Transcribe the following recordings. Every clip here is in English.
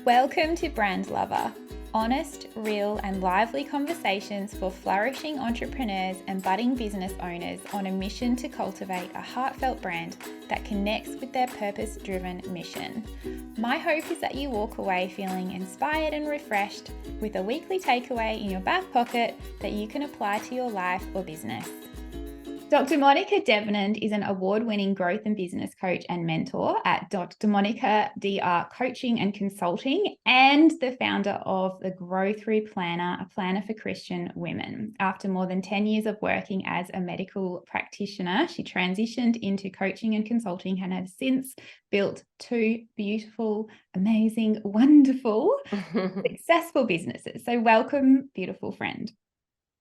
Welcome to Brand Lover, honest, real, and lively conversations for flourishing entrepreneurs and budding business owners on a mission to cultivate a heartfelt brand that connects with their purpose-driven mission. My hope is that you walk away feeling inspired and refreshed with a weekly takeaway in your back pocket that you can apply to your life or business. Dr. Monica Devanand is an award-winning growth and business coach and mentor at Dr. Monica DR Coaching and Consulting, and the founder of the Grow Through Planner, a planner for Christian women. After more than 10 years of working as a medical practitioner, she transitioned into coaching and consulting and has since built two beautiful, amazing, wonderful, successful businesses. So welcome, beautiful friend.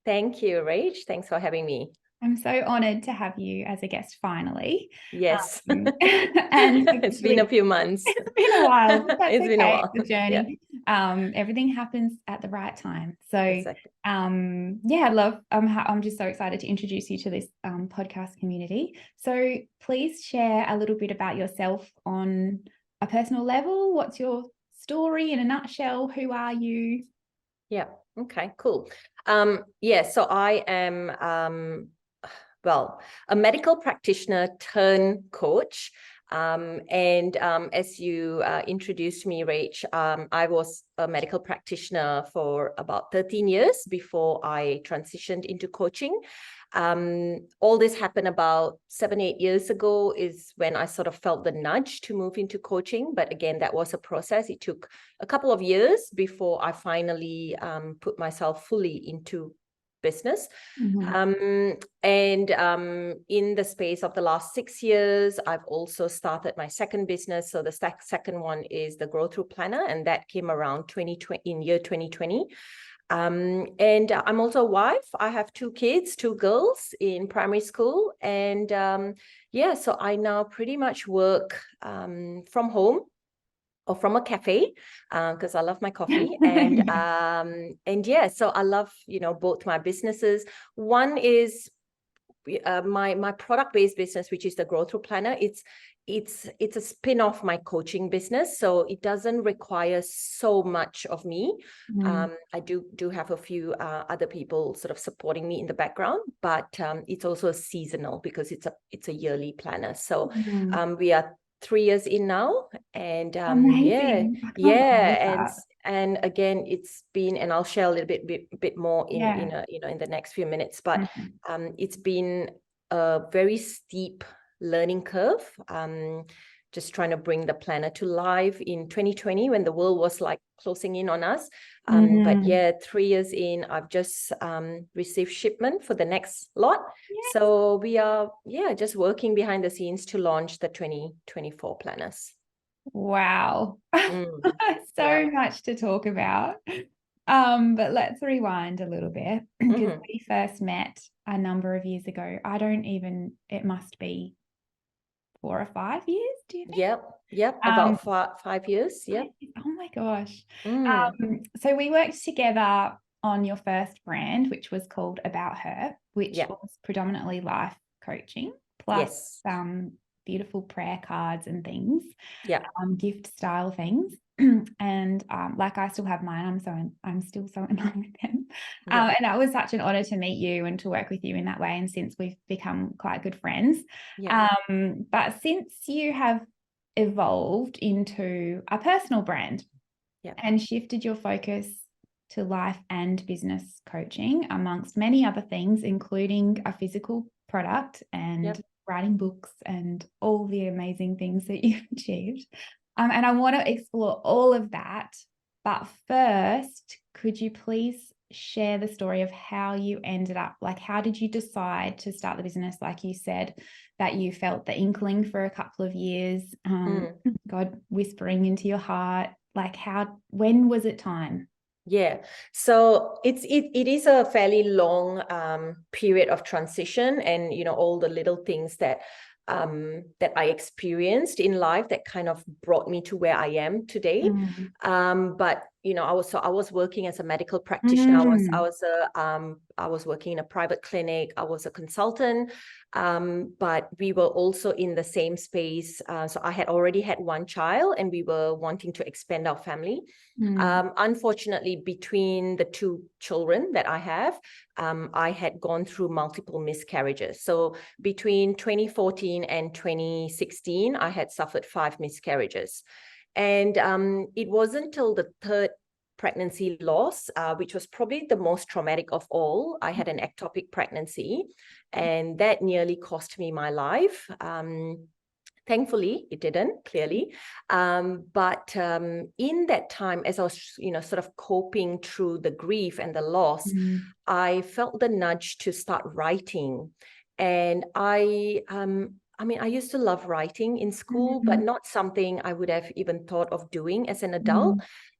Thank you, Rach. Thanks for having me. I'm so honoured to have you as a guest finally. Yes. And it's been a few months. It's been a while. But that's it's been a while. The journey. Yeah. Everything happens at the right time. So exactly. I'm just so excited to introduce you to this podcast community. So please share a little bit about yourself on a personal level. What's your story in a nutshell? Who are you? Yeah. Okay, cool. So I am a medical practitioner turned coach. As you introduced me, Rach, I was a medical practitioner for about 13 years before I transitioned into coaching. All this happened about 7-8 years ago is when I sort of felt the nudge to move into coaching. But again, that was a process. It took a couple of years before I finally put myself fully into business. Mm-hmm. In the space of the last 6 years, I've also started my second business. So the second one is the Grow Through Planner, and that came around 2020. And I'm also a wife. I have 2 kids, 2 girls in primary school. And so I now pretty much work from home or from a cafe because I love my coffee. So I love, both my businesses. One is my product-based business, which is the Grow Through Planner. It's a spin-off my coaching business, so it doesn't require so much of me. I do have a few other people sort of supporting me in the background, but it's also seasonal because it's a yearly planner. So we are 3 years in now, and and again, it's been, and I'll share a little bit more in the next few minutes, but it's been a very steep learning curve. Just trying to bring the planner to life in 2020 when the world was like closing in on us. But 3 years in, I've just received shipment for the next lot. Yes. So we are just working behind the scenes to launch the 2024 planners. Wow. So much to talk about. But let's rewind a little bit because we first met a number of years ago. It must be 4 or 5 years, do you think? Yep. About 5 years. Yep. Oh my gosh. So we worked together on your first brand, which was called About Her, which was predominantly life coaching, plus beautiful prayer cards and things, gift style things. And I still have mine. I'm still so in love with them. And that was such an honor to meet you and to work with you in that way. And since we've become quite good friends, but since you have evolved into a personal brand and shifted your focus to life and business coaching, amongst many other things, including a physical product and writing books and all the amazing things that you've achieved. And I want to explore all of that. But first, could you please share the story of how you ended up, how did you decide to start the business? Like you said, that you felt the inkling for a couple of years, God whispering into your heart, when was it time? Yeah, so it is a fairly long period of transition, and all the little things that I experienced in life that kind of brought me to where I am today. But I was working as a medical practitioner. I was working in a private clinic. I was a consultant, but we were also in the same space. So I had already had one child, and we were wanting to expand our family. Unfortunately, between the two children that I have, I had gone through multiple miscarriages. So between 2014 and 2016, I had suffered 5 miscarriages. And it wasn't until the third pregnancy loss, which was probably the most traumatic of all. I had an ectopic pregnancy, and that nearly cost me my life. Thankfully, it didn't, clearly. But in that time, as I was, sort of coping through the grief and the loss, I felt the nudge to start writing. And I used to love writing in school, but not something I would have even thought of doing as an adult.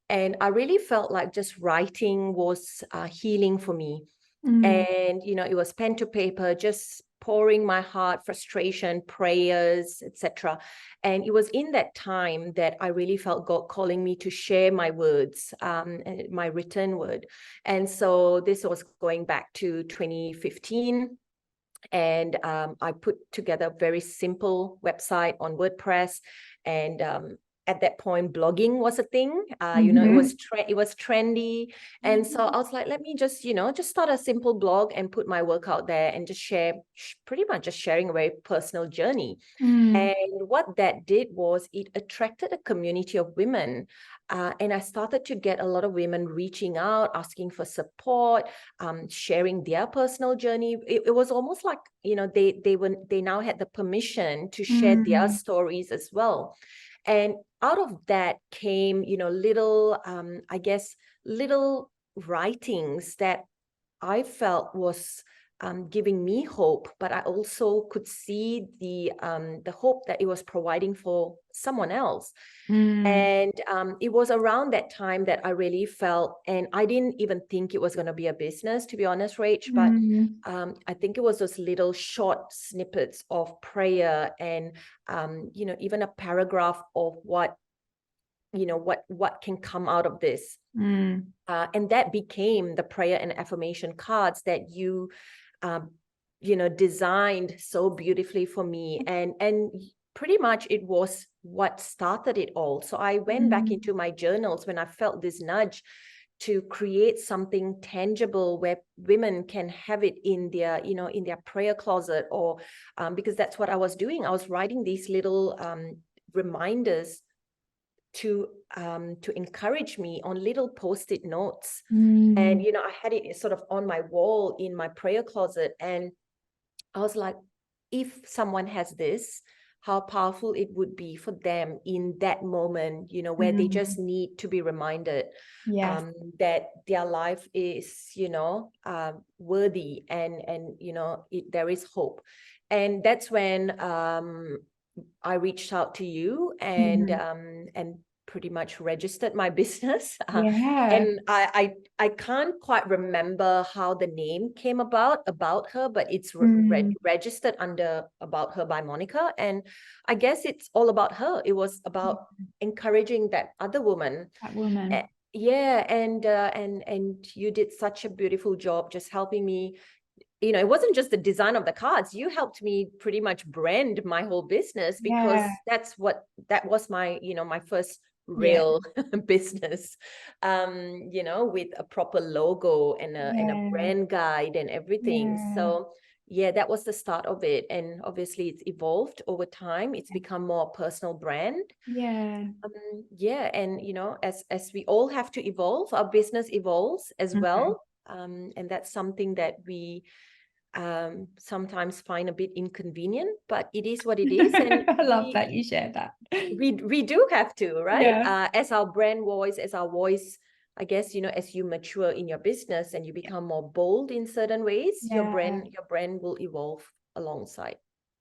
And I really felt like just writing was healing for me. And, it was pen to paper, just pouring my heart, frustration, prayers, etc. And it was in that time that I really felt God calling me to share my words, my written word. And so this was going back to 2015. And I put together a very simple website on WordPress. And at that point, blogging was a thing. It was trendy. And so I was like, let me just start a simple blog and put my work out there and just share, pretty much just sharing a very personal journey. And what that did was it attracted a community of women. And I started to get a lot of women reaching out, asking for support, sharing their personal journey. It was almost like, they now had the permission to share their stories as well. And out of that came, little writings that I felt was giving me hope, but I also could see the hope that it was providing for someone else. And it was around that time that I really felt, and I didn't even think it was going to be a business, to be honest, Rach, but I think it was those little short snippets of prayer and, even a paragraph of what can come out of this. And that became the prayer and affirmation cards that you designed so beautifully for me. And pretty much it was what started it all. So I went back into my journals when I felt this nudge to create something tangible where women can have it in their, in their prayer closet, or because that's what I was doing. I was writing these little reminders to encourage me on little post-it notes. And, I had it sort of on my wall in my prayer closet. And I was like, if someone has this, how powerful it would be for them in that moment, where they just need to be reminded that their life is, worthy, and there is hope. And that's when I reached out to you and pretty much registered my business. And I can't quite remember how the name came about her, but it's registered under About Her by Monica. And I guess it's all about her. It was about encouraging that other woman. And you did such a beautiful job just helping me. It wasn't just the design of the cards. You helped me pretty much brand my whole business, because that was my, my first real business, with a proper logo and a brand guide and everything. So that was the start of it. And obviously it's evolved over time. It's become more personal brand. And, as we all have to evolve, our business evolves as well. And that's something that we sometimes find a bit inconvenient, but it is what it is. And I love that you shared that. We do have to, right? As our brand voice, as our voice, I guess, as you mature in your business and you become more bold in certain ways, your brand will evolve alongside.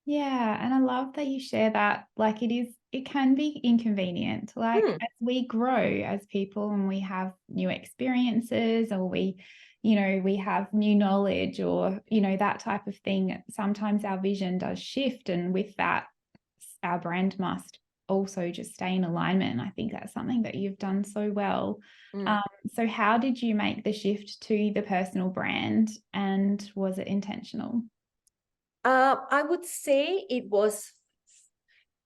And I love that you share that. Like, it can be inconvenient. Like, as we grow as people and we have new experiences, or we have new knowledge, or, that type of thing, sometimes our vision does shift. And with that, our brand must also just stay in alignment. And I think that's something that you've done so well. So how did you make the shift to the personal brand, and was it intentional? I would say it was,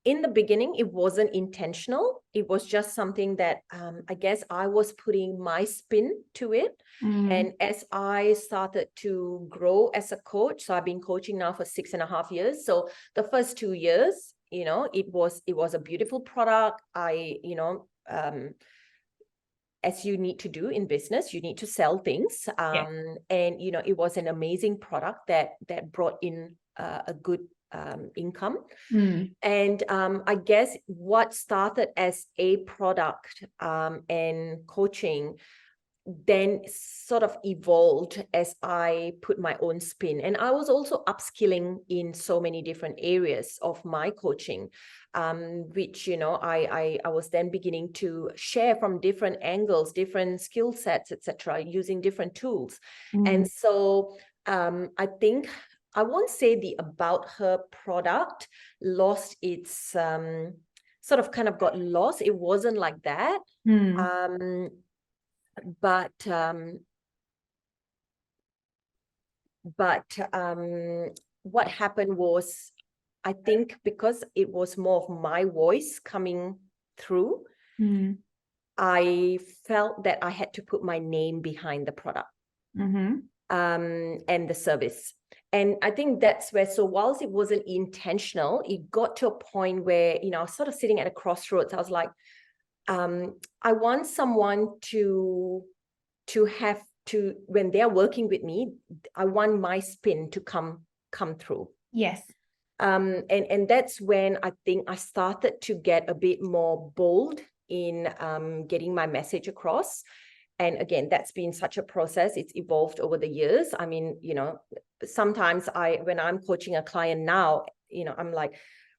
in the beginning, it wasn't intentional. It was just something that I guess I was putting my spin to it. And as I started to grow as a coach, so I've been coaching now for 6.5 years. So the first 2 years, it was a beautiful product. As you need to do in business, you need to sell things. And, it was an amazing product that brought in a good income. And I guess what started as a product and coaching then sort of evolved as I put my own spin. And I was also upskilling in so many different areas of my coaching, which, I was then beginning to share from different angles, different skill sets, etc., using different tools. And so I think, I won't say the About Her product lost its sort of kind of got lost. It wasn't like that. But what happened was, I think because it was more of my voice coming through, I felt that I had to put my name behind the product and the service. And I think that's where, so whilst it wasn't intentional, it got to a point where, I was sort of sitting at a crossroads. I was like, I want someone to have to, when they're working with me, I want my spin to come through. Yes. And that's when I think I started to get a bit more bold in getting my message across. And again, that's been such a process. It's evolved over the years. I mean, sometimes when I'm coaching a client now, I'm like,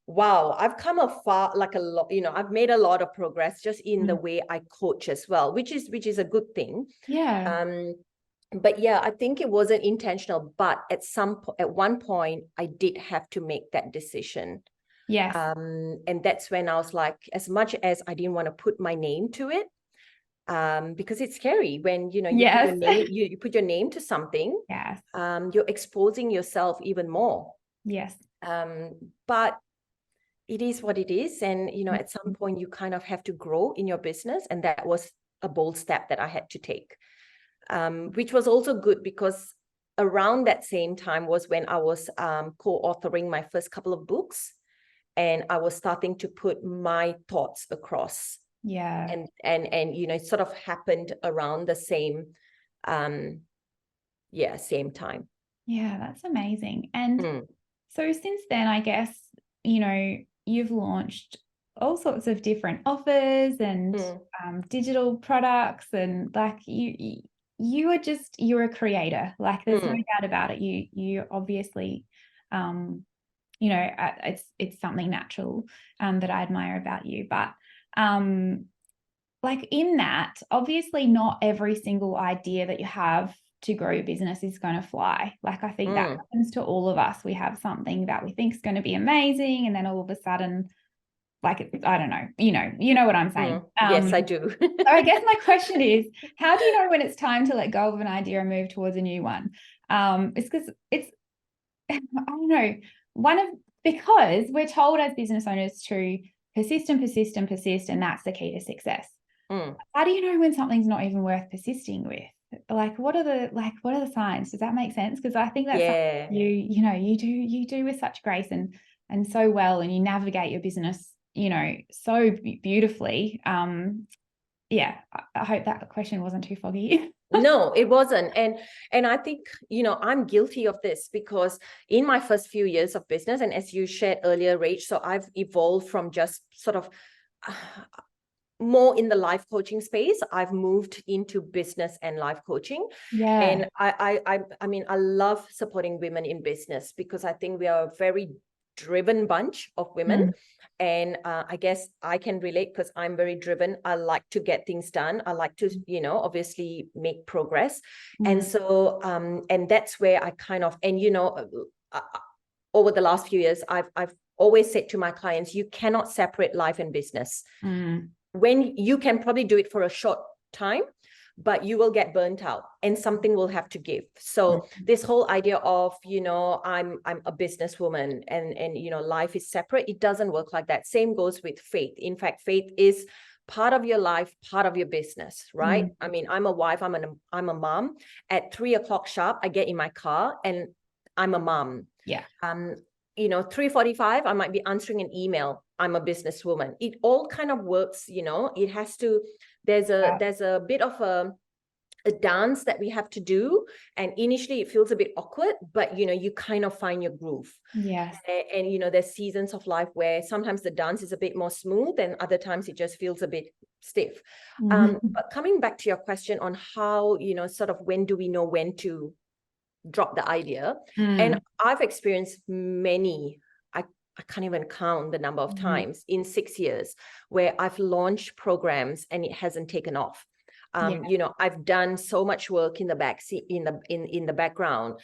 wow, I've come far, like a lot, I've made a lot of progress just in the way I coach as well, which is a good thing. Yeah. But yeah, I think it wasn't intentional, but at one point I did have to make that decision. Yes. And that's when I was like, as much as I didn't want to put my name to it, because it's scary when, you put your name to something. Yes. You're exposing yourself even more. Yes. But it is what it is. And, at some point you kind of have to grow in your business. And that was a bold step that I had to take, which was also good because around that same time was when I was co-authoring my first couple of books, and I was starting to put my thoughts across. Yeah. And it sort of happened around the same time. Yeah, that's amazing. And so since then, I guess, you've launched all sorts of different offers and digital products, and like you're a creator. Like there's no doubt about it. You obviously, it's something natural that I admire about you. But like in that, obviously not every single idea that you have to grow your business is going to fly. Like I think that happens to all of us. We have something that we think is going to be amazing, and then all of a sudden, like, I don't know, you know what I'm saying. Yes, I do. So I guess my question is, how do you know when it's time to let go of an idea and move towards a new one? It's because I don't know, because we're told as business owners to persist and persist and persist, and that's the key to success. How do you know when something's not even worth persisting with? Like, what are the signs? Does that make sense? Because I think that's something you do with such grace and so well, and you navigate your business, so beautifully. I hope that question wasn't too foggy. No, it wasn't. And I think, I'm guilty of this because in my first few years of business, and as you shared earlier, Rach, so I've evolved from just sort of more in the life coaching space. I've moved into business and life coaching. Yeah. And I mean, I love supporting women in business because I think we are a very driven bunch of women. And I guess I can relate because I'm very driven. I like to get things done. I like to, obviously make progress. And so, and that's where I kind of, and, over the last few years, I've always said to my clients, you cannot separate life and business. When you can probably do it for a short time, but you will get burnt out and something will have to give. So this whole idea of, you know, I'm a businesswoman and, you know, life is separate, it doesn't work like that. Same goes with faith. In fact, faith is part of your life, part of your business, right? I mean, I'm a wife, I'm a mom. At 3 o'clock sharp, I get in my car and I'm a mom. Yeah. You know, 3:45, I might be answering an email. I'm a businesswoman. It all kind of works, you know, it has to, there's a bit of a dance that we have to do. And initially it feels a bit awkward, but, you know, you kind of find your groove. Yes. And you know, there's seasons of life where sometimes the dance is a bit more smooth and other times it just feels a bit stiff. But coming back to your question on how, you know, sort of when do we know when to drop the idea? And I've experienced many, I can't even count the number of times in 6 years where I've launched programs and it hasn't taken off. You know, I've done so much work in the backseat, in the background,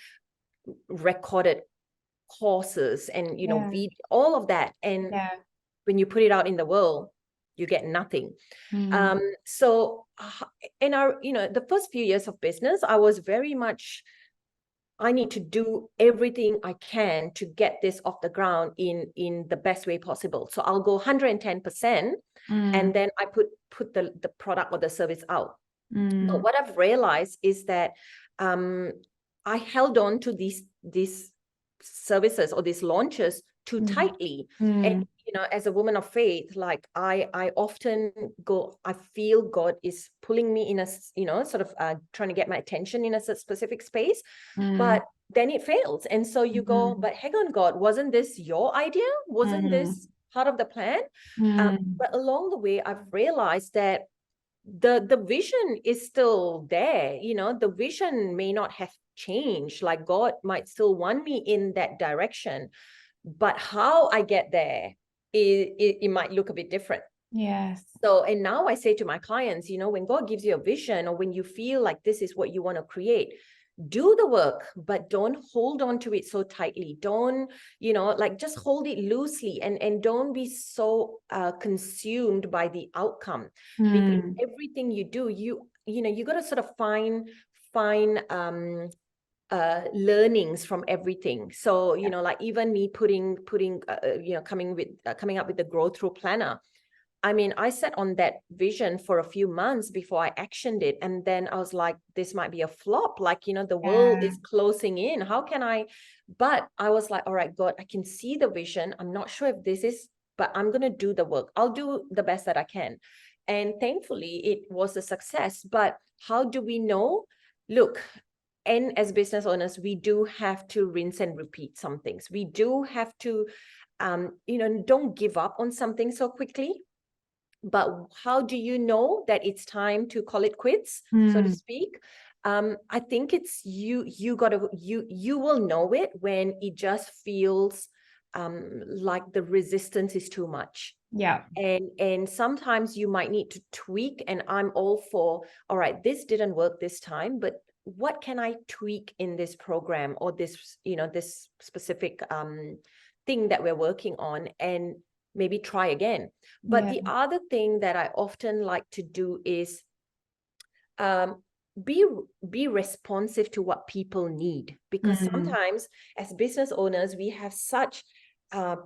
recorded courses and, you know, all of that. And when you put it out in the world, you get nothing. So, in our, you know, the first few years of business, I was very much, I need to do everything I can to get this off the ground in the best way possible. So I'll go 110%, and then I put the product or the service out. But what I've realized is that I held on to these services or these launches too tightly. And, you know, as a woman of faith, like I often go, I feel God is pulling me in a, you know, sort of trying to get my attention in a specific space, but then it fails. And so you go, but hang on, God, wasn't this your idea? Wasn't this part of the plan? But along the way, I've realized that the vision is still there. You know, the vision may not have changed. Like God might still want me in that direction, but how I get there, it might look a bit different. Yes. So, and now I say to my clients, you know, when God gives you a vision or when you feel like this is what you want to create, do the work, but don't hold on to it so tightly. Don't, you know, like just hold it loosely and don't be so consumed by the outcome. Because everything you do, you know, you got to sort of find learnings from everything. So, you know, like even me putting you know, coming up with the Grow Through Planner. I mean, I sat on that vision for a few months before I actioned it. And then I was like, this might be a flop. Like, you know, the world is closing in. How can I? But I was like, all right, God, I can see the vision. I'm not sure if this is, but I'm going to do the work. I'll do the best that I can. And thankfully, it was a success. But how do we know? Look, and as business owners, we do have to rinse and repeat some things. We do have to, you know, don't give up on something so quickly. But how do you know that it's time to call it quits, so to speak? I think it's you will know it when it just feels like the resistance is too much. Yeah. And sometimes you might need to tweak, and I'm all for, all right, this didn't work this time, but what can I tweak in this program or this, you know, this specific thing that we're working on, and maybe try again. But the other thing that I often like to do is be responsive to what people need, because sometimes as business owners, we have such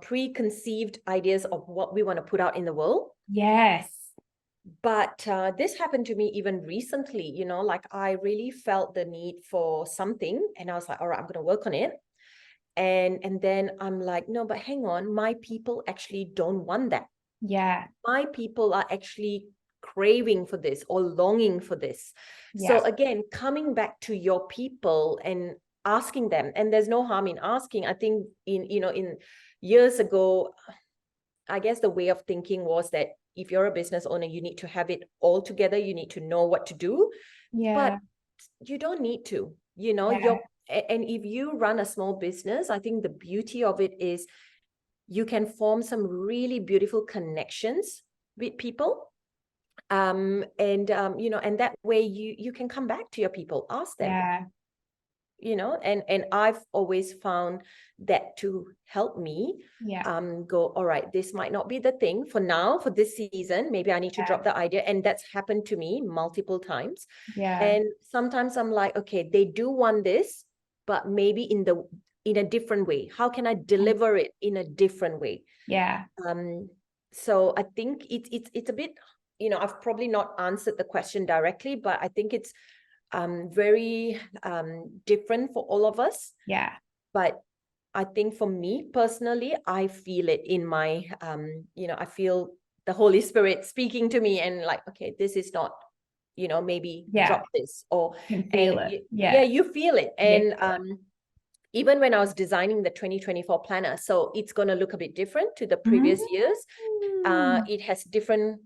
preconceived ideas of what we want to put out in the world. Yes. But this happened to me even recently, you know, like I really felt the need for something and I was like, all right, I'm going to work on it. And then I'm like, no, but hang on, my people actually don't want that. Yeah. My people are actually craving for this or longing for this. Yeah. So again, coming back to your people and asking them, and there's no harm in asking. I think in years ago, I guess the way of thinking was that if you're a business owner, you need to have it all together. You need to know what to do. Yeah. But you don't need to, you know, and if you run a small business, I think the beauty of it is you can form some really beautiful connections with people. And that way you can come back to your people, ask them. Yeah. and I've always found that to help me go, all right, this might not be the thing for now, for this season, maybe I need to drop the idea. And that's happened to me multiple times. And sometimes I'm like, okay, they do want this, but maybe in a different way. How can I deliver it in a different way? So I think it's a bit, I've probably not answered the question directly, but I think it's very different for all of us. But I think for me personally, I feel it in my, I feel the Holy Spirit speaking to me and like, okay, this is not, maybe drop this, or you can feel it. You feel it. And even when I was designing the 2024 planner, so it's going to look a bit different to the previous years. It has different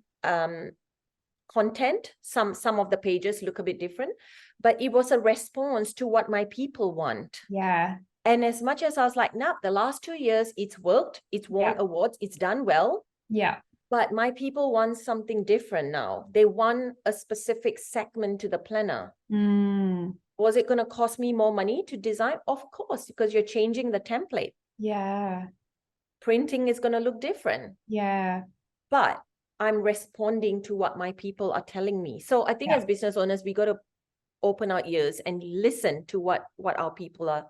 content. Some of the pages look a bit different, but it was a response to what my people want. And as much as I was like, nah, the last 2 years it's worked, it's won awards, it's done well. But my people want something different now. They want a specific segment to the planner. Was it going to cost me more money to design? Of course, because you're changing the template. Printing is going to look different. But I'm responding to what my people are telling me. So I think as business owners, we got to open our ears and listen to what our people are,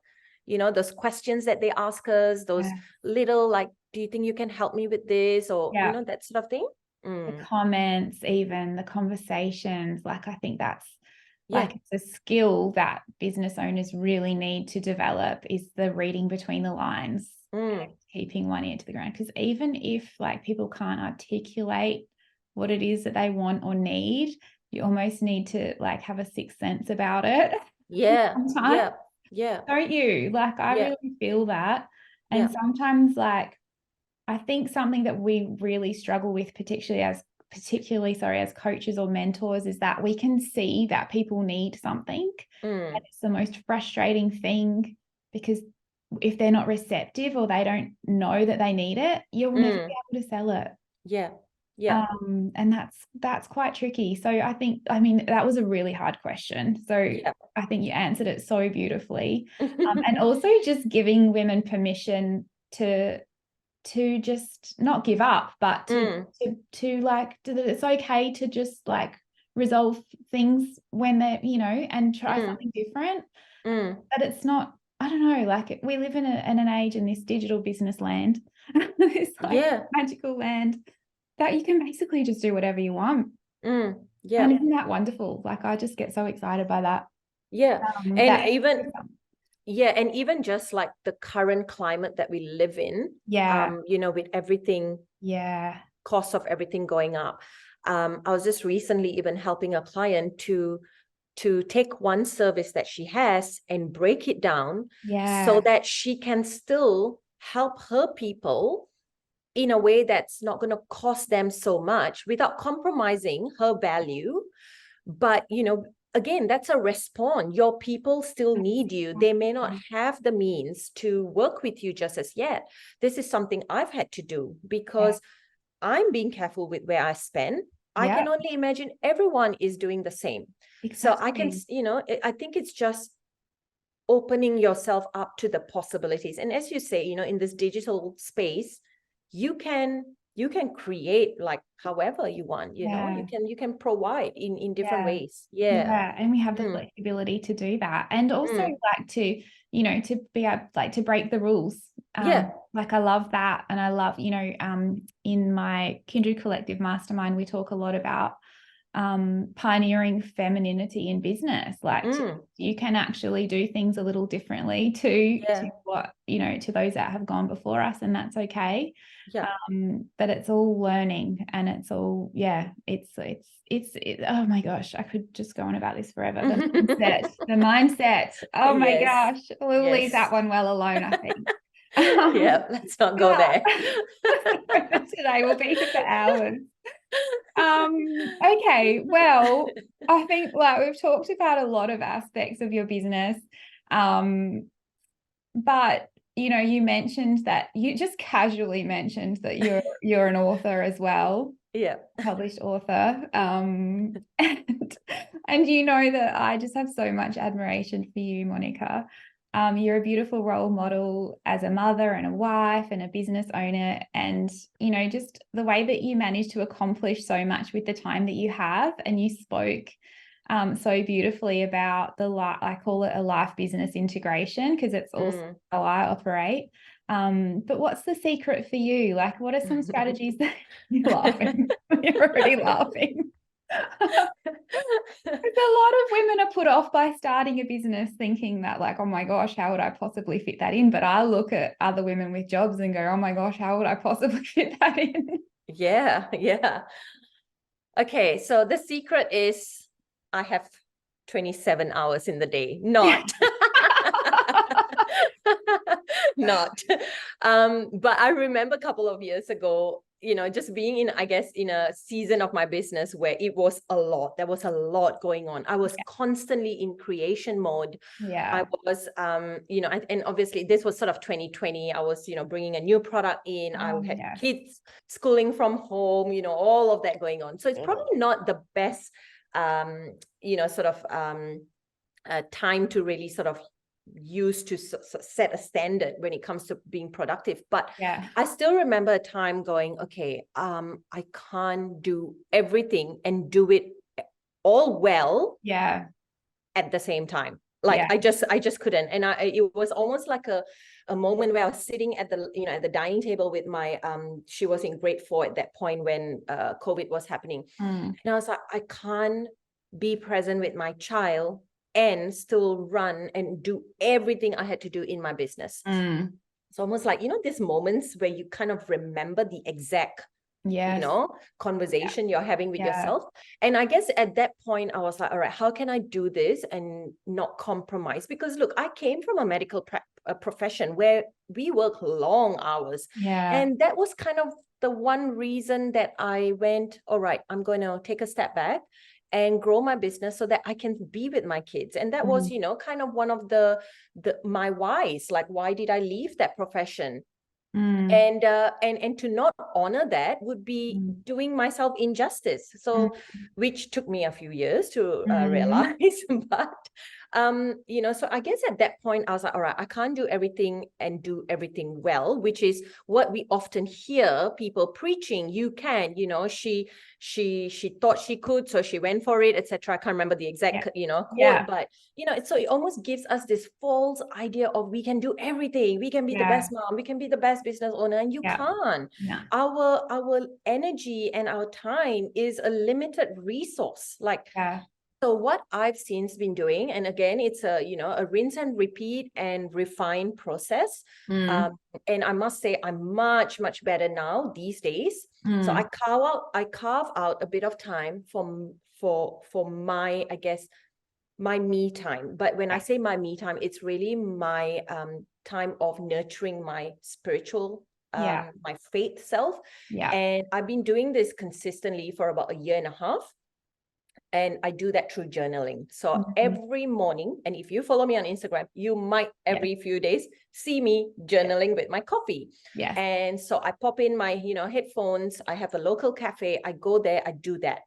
those questions that they ask us, those little like, do you think you can help me with this? Or, that sort of thing. The comments, even the conversations, like I think that's like it's a skill that business owners really need to develop, is the reading between the lines, keeping one ear to the ground. Because even if like people can't articulate what it is that they want or need, you almost need to like have a sixth sense about it. Sometimes. Don't you? Like I really feel that. And sometimes like I think something that we really struggle with, particularly as coaches or mentors, is that we can see that people need something. And it's the most frustrating thing, because if they're not receptive or they don't know that they need it, you'll never be able to sell it. And that's quite tricky. So I mean, that was a really hard question. So I think you answered it so beautifully. And also just giving women permission to just not give up, but to like, it's okay to just like resolve things when they're, and try something different. But it's not, I don't know, like we live in an age in this digital business land, this like magical land, that you can basically just do whatever you want. And isn't that wonderful? Like I just get so excited by that. And even just like the current climate that we live in, with everything, cost of everything going up. I was just recently even helping a client to take one service that she has and break it down so that she can still help her people in a way that's not going to cost them so much without compromising her value. But, again, that's a response. Your people still need you. They may not have the means to work with you just as yet. This is something I've had to do because I'm being careful with where I spend. I can only imagine everyone is doing the same. So I can, I think it's just opening yourself up to the possibilities. And as you say, in this digital space, you can create like however you want, you can provide in different ways. And we have the flexibility to do that, and also like to to be able like to break the rules. Like I love that. And I love, in my Kindred Collective Mastermind, we talk a lot about pioneering femininity in business. Like you can actually do things a little differently to what, to those that have gone before us, and that's okay. But it's all learning, and it's all, it's oh my gosh, I could just go on about this forever. The mindset. Oh my gosh, we'll leave that one well alone, I think. Let's not go there. Today will be for hours. Okay, well, I think like we've talked about a lot of aspects of your business, but you mentioned that you just casually mentioned that you're an author as well. Published author. And And you know that I just have so much admiration for you, Monica. You're a beautiful role model as a mother and a wife and a business owner. And, you know, just the way that you manage to accomplish so much with the time that you have. And you spoke so beautifully about I call it a life business integration, because it's also how I operate. But what's the secret for you? Like, what are some strategies that you're laughing? You're already laughing. Because a lot of women are put off by starting a business thinking that, like, oh my gosh, how would I possibly fit that in? But I look at other women with jobs and go, oh my gosh, how would I possibly fit that in? Yeah. Okay, so the secret is I have 27 hours in the day. Not. But I remember a couple of years ago, you know, just being in, I guess, in a season of my business where it was a lot. There was a lot going on. I was constantly in creation mode. I was, you know, and obviously this was sort of 2020. I was, you know, bringing a new product in. I had kids schooling from home, you know, all of that going on. So it's probably not the best, you know, sort of time to really sort of use to set a standard when it comes to being productive. But I still remember a time going, okay, I can't do everything and do it all well at the same time. Like I just couldn't. And it was almost like a moment where I was sitting at the, you know, at the dining table with my she was in grade 4 at that point when COVID was happening. And I was like, I can't be present with my child and still run and do everything I had to do in my business. It's almost like, you know, these moments where you kind of remember the exact, you know, conversation you're having with yourself. And I guess at that point, I was like, all right, how can I do this and not compromise? Because look, I came from a medical profession where we work long hours. And that was kind of the one reason that I went, all right, I'm going to take a step back and grow my business so that I can be with my kids. And that was, you know, kind of one of my whys, like, why did I leave that profession? And to not honor that would be doing myself injustice. So, which took me a few years to realize, but you know, so I guess at that point I was like, all right, I can't do everything and do everything well, which is what we often hear people preaching. You can, you know, she thought she could, so she went for it, etc. I can't remember the exact, you know, quote, but you know, so it almost gives us this false idea of we can do everything. We can be the best mom, we can be the best business owner, and you can't. Our energy and our time is a limited resource. Like, so what I've since been doing, and again, it's a, you know, a rinse and repeat and refine process. And I must say, I'm much, much better now these days. So I carve out a bit of time for my, I guess, my me time. But when I say my me time, it's really my time of nurturing my spiritual, my faith self. And I've been doing this consistently for about 1.5 years. And I do that through journaling. So every morning, and if you follow me on Instagram, you might every few days see me journaling with my coffee. And so I pop in my, you know, headphones. I have a local cafe. I go there. I do that.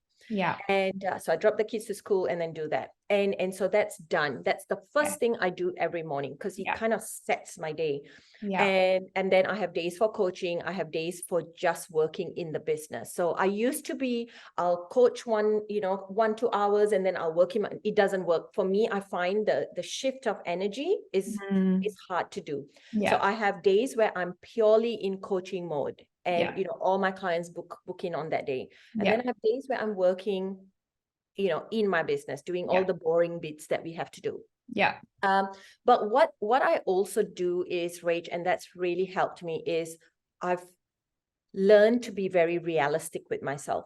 And so I drop the kids to school and then do that. And so that's done. That's the first thing I do every morning, because it kind of sets my day. And then I have days for coaching. I have days for just working in the business. So I used to be, I'll coach 1-2 hours and then I'll work in it doesn't work for me. I find the shift of energy is hard to do. So I have days where I'm purely in coaching mode, and you know, all my clients book in on that day. And then I have days where I'm working, you know, in my business, doing all the boring bits that we have to do. But what I also do is, Rach, and that's really helped me, is I've learned to be very realistic with myself.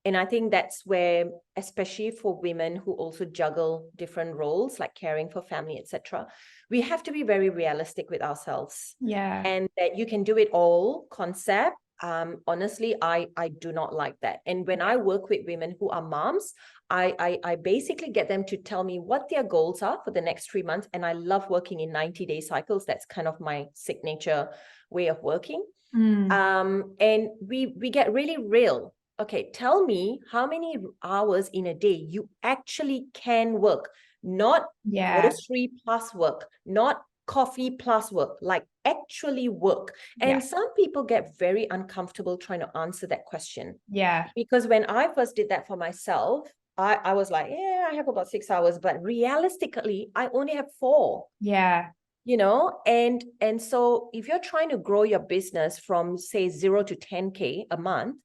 And I think that's where, especially for women who also juggle different roles, like caring for family, etc., we have to be very realistic with ourselves. And that you can do it all concept. Honestly, I do not like that. And when I work with women who are moms, I basically get them to tell me what their goals are for the next 3 months. And I love working in 90-day cycles. That's kind of my signature way of working. And we get really real okay, tell me how many hours in a day you actually can work, not grocery plus work, not coffee plus work, like actually work. And some people get very uncomfortable trying to answer that question. Yeah. Because when I first did that for myself, I was like, yeah, I have about 6 hours, but realistically, I only have 4. Yeah. You know, and so if you're trying to grow your business from say 0 to 10K a month,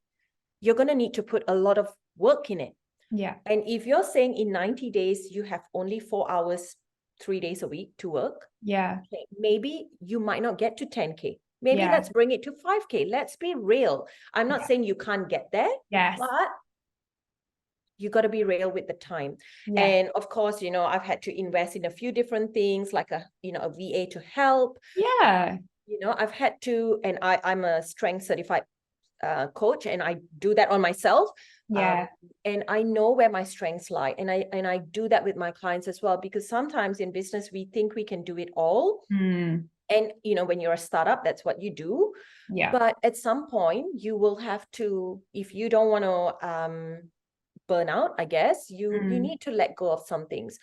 you're going to need to put a lot of work in it. Yeah. And if you're saying in 90 days, you have only 4 hours, 3 days a week to work. Yeah. Okay, maybe you might not get to 10K. Maybe let's bring it to 5K. Let's be real. I'm not saying you can't get there, but you got to be real with the time. And of course, you know, I've had to invest in a few different things, like a VA to help. Yeah. You know, I've had to, and I'm a strength certified coach, and I do that on myself. And I know where my strengths lie, and I do that with my clients as well, because sometimes in business we think we can do it all. And you know, when you're a startup, that's what you do. But at some point you will have to, if you don't want to burn out, I guess you need to let go of some things.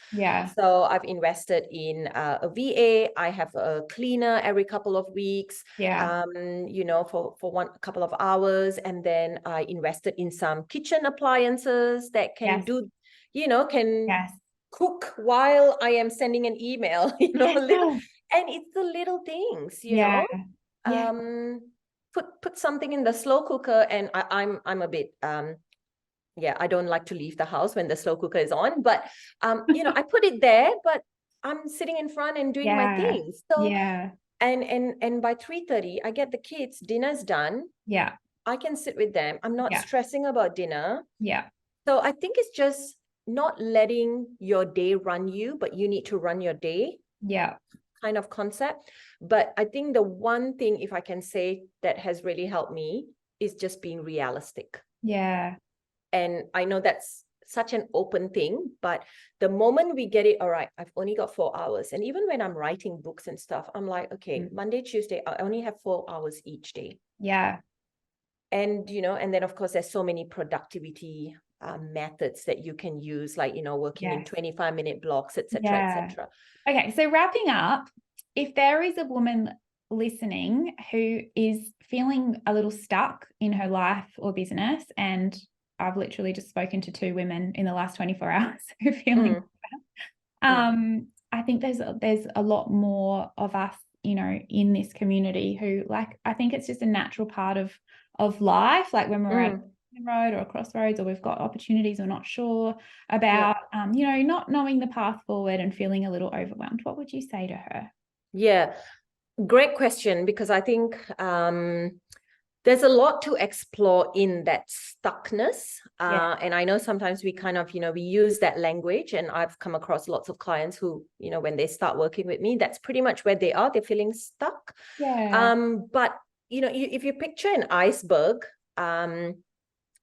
So I've invested in a VA. I have a cleaner every couple of weeks, you know, for a couple of hours. And then I invested in some kitchen appliances that can do, you know, can cook while I am sending an email, you know, and it's the little things, you know. Put something in the slow cooker, and I'm a bit I don't like to leave the house when the slow cooker is on, but you know, I put it there, but I'm sitting in front and doing my things. So and by 3:30 I get the kids, dinner's done. I can sit with them. I'm not stressing about dinner. So I think it's just not letting your day run you, but you need to run your day. Kind of concept. But I think the one thing, if I can say, that has really helped me is just being realistic. And I know that's such an open thing, but the moment we get it, all right, I've only got 4 hours. And even when I'm writing books and stuff, I'm like, okay, Monday, Tuesday, I only have 4 hours each day. And, you know, and then of course, there's so many productivity methods that you can use, like, you know, working in 25-minute blocks, etc., etc. Okay, so wrapping up, if there is a woman listening who is feeling a little stuck in her life or business, and I've literally just spoken to 2 women in the last 24 hours who are feeling I think there's a lot more of us, you know, in this community who, like, I think it's just a natural part of life, like when we're at the road or a crossroads, or we've got opportunities we're not sure about, you know, not knowing the path forward and feeling a little overwhelmed. What would you say to her? Yeah, great question, because I think there's a lot to explore in that stuckness. And I know sometimes we kind of, you know, we use that language, and I've come across lots of clients who, you know, when they start working with me, that's pretty much where they are. They're feeling stuck. But, you know, if you picture an iceberg,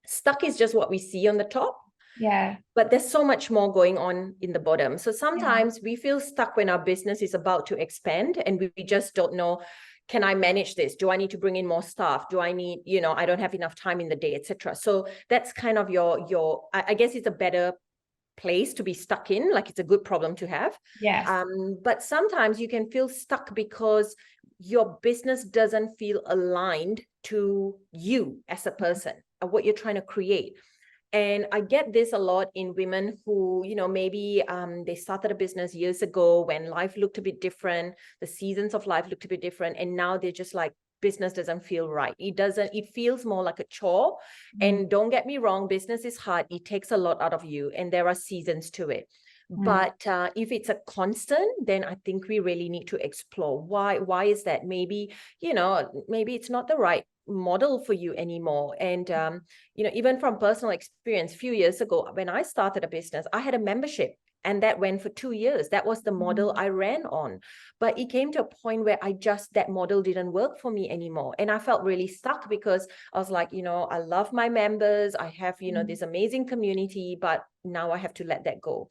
stuck is just what we see on the top. But there's so much more going on in the bottom. So sometimes we feel stuck when our business is about to expand, and we just don't know, can I manage this? Do I need to bring in more staff? Do I need, you know, I don't have enough time in the day, etc. So that's kind of your I guess it's a better place to be stuck in, like it's a good problem to have. But sometimes you can feel stuck because your business doesn't feel aligned to you as a person, what you're trying to create. And I get this a lot in women who, you know, maybe they started a business years ago when life looked a bit different, the seasons of life looked a bit different, and now they're just like, business doesn't feel right. It feels more like a chore. And don't get me wrong, business is hard. It takes a lot out of you, and there are seasons to it. But if it's a constant, then I think we really need to explore why is that? Maybe, you know, maybe it's not the right model for you anymore. And you know, even from personal experience, a few years ago when I started a business, I had a membership, and that went for 2 years. That was the model I ran on. But it came to a point where that model didn't work for me anymore. And I felt really stuck, because I was like, you know, I love my members. I have, you know, this amazing community, but now I have to let that go.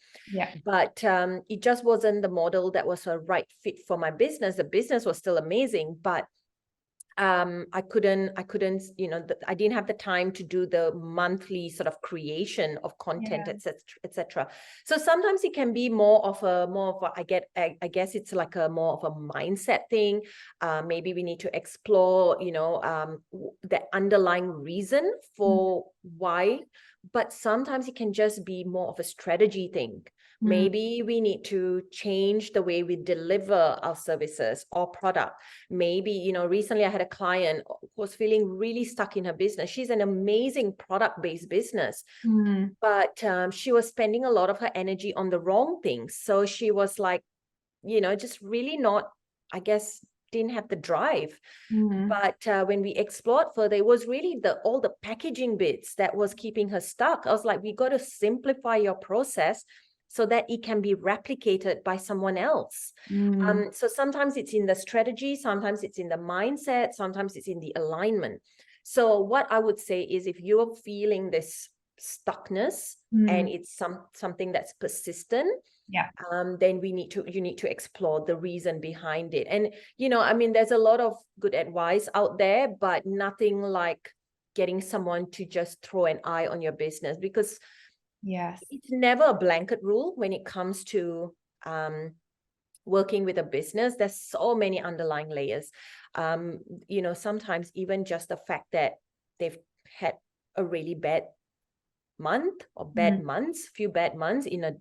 But it just wasn't the model that was a right fit for my business. The business was still amazing, but I couldn't, I didn't have the time to do the monthly sort of creation of content, etc. So sometimes it can be more of a, I guess it's like a more of a mindset thing. Maybe we need to explore, the underlying reason for why, but sometimes it can just be more of a strategy thing. Maybe we need to change the way we deliver our services or product. Maybe, recently I had a client who was feeling really stuck in her business. She's an amazing product-based business, but she was spending a lot of her energy on the wrong things. So she was like, just really not, I guess, didn't have the drive. But when we explored further, it was really all the packaging bits that was keeping her stuck. I was like, we got to simplify your process so that it can be replicated by someone else. So sometimes it's in the strategy, sometimes it's in the mindset, sometimes it's in the alignment. So what I would say is, if you're feeling this stuckness and it's something that's persistent, then you need to explore the reason behind it. And, there's a lot of good advice out there, but nothing like getting someone to just throw an eye on your business, because it's never a blanket rule when it comes to working with a business. There's so many underlying layers. Sometimes even just the fact that they've had a really bad month or few bad months in a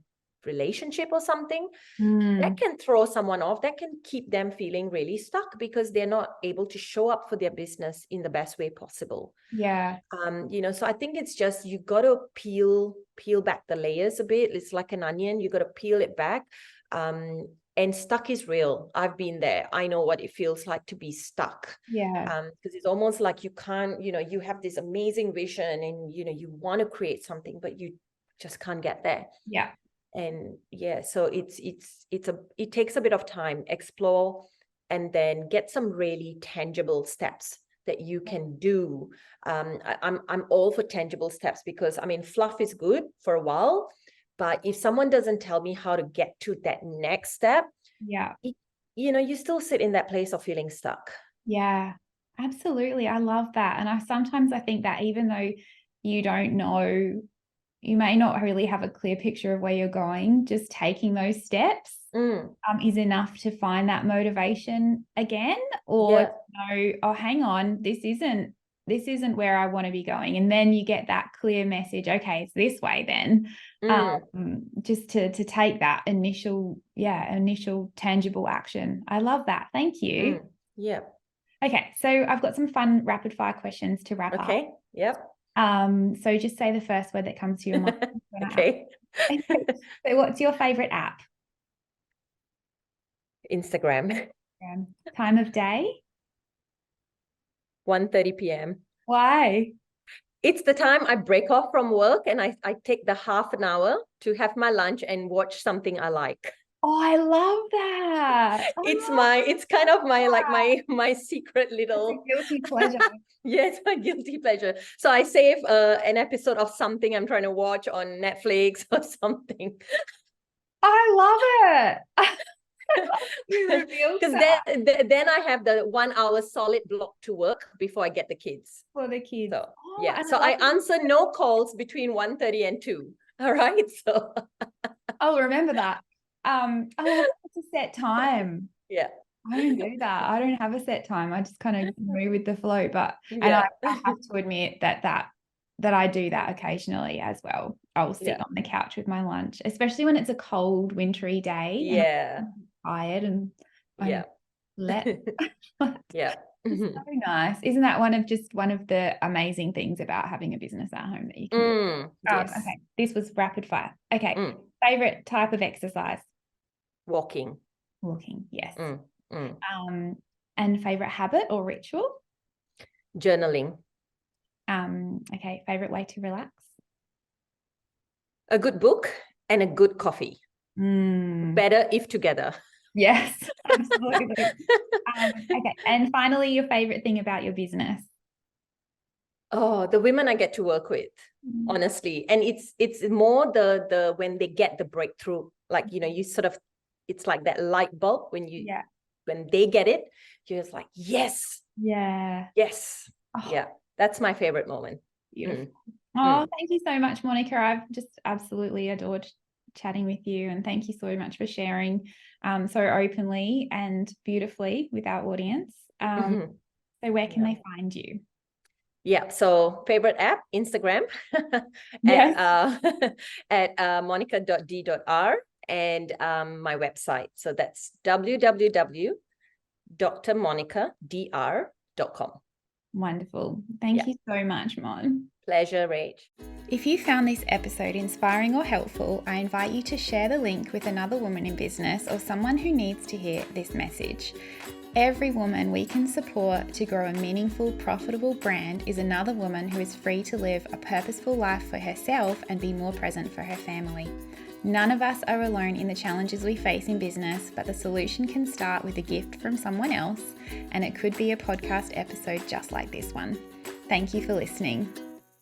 relationship or something, that can throw someone off, that can keep them feeling really stuck because they're not able to show up for their business in the best way possible. So I think it's just, you got to peel back the layers a bit. It's like an onion, you got to peel it back. And stuck is real. I've been there. I know what it feels like to be stuck. Because it's almost like you can't, you have this amazing vision and, you want to create something, but you just can't get there. And so it takes a bit of time, explore, and then get some really tangible steps that you can do. I'm all for tangible steps, because fluff is good for a while, but if someone doesn't tell me how to get to that next step, you still sit in that place of feeling stuck. Absolutely. I love that. And sometimes I think that even though you don't know, you may not really have a clear picture of where you're going, just taking those steps is enough to find that motivation again, or know, oh, hang on, this isn't where I want to be going. And then you get that clear message, okay, it's this way then. Just to take that initial tangible action. I love that. Thank you. Okay, so I've got some fun rapid fire questions to wrap up. So just say the first word that comes to your mind. So what's your favorite app? Instagram. Time of day? 1:30 p.m. Why? It's the time I break off from work and I take the half an hour to have my lunch and watch something I like. Oh, I love that. It's kind of my secret little guilty pleasure. Yes, my guilty pleasure. So I save an episode of something I'm trying to watch on Netflix or something. I love it. Because then I have the 1 hour solid block to work before I get the kids. For the kids. So so I answer no calls between 1:30 and 2. All right. So I'll remember that. It's a set time. I don't do that. I don't have a set time. I just kind of move with the flow. But and I have to admit that I do that occasionally as well. I'll sit on the couch with my lunch, especially when it's a cold, wintry day. And I'm tired and I'm It's so nice. Isn't that one of the amazing things about having a business at home that you can do? Okay, this was rapid fire. Okay, favorite type of exercise? Walking, yes. And favorite habit or ritual? Journaling. Okay, favorite way to relax? A good book and a good coffee. Better if together. Yes, absolutely. Okay, and finally, your favorite thing about your business? Oh, the women I get to work with, honestly. And it's more the when they get the breakthrough, like, you sort of, it's like that light bulb when you when they get it, you're just like, yes. Yeah. Yes. Oh. Yeah. That's my favorite moment. Beautiful. Oh, thank you so much, Monica. I've just absolutely adored chatting with you, and thank you so much for sharing so openly and beautifully with our audience. So where can they find you? Yeah, so favorite app, Instagram yes. at monica.d.r, and my website. So that's www.drmonicadr.com. Wonderful. Thank you so much, Mon. Pleasure, Rach. If you found this episode inspiring or helpful, I invite you to share the link with another woman in business or someone who needs to hear this message. Every woman we can support to grow a meaningful, profitable brand is another woman who is free to live a purposeful life for herself and be more present for her family. None of us are alone in the challenges we face in business, but the solution can start with a gift from someone else, and it could be a podcast episode just like this one. Thank you for listening.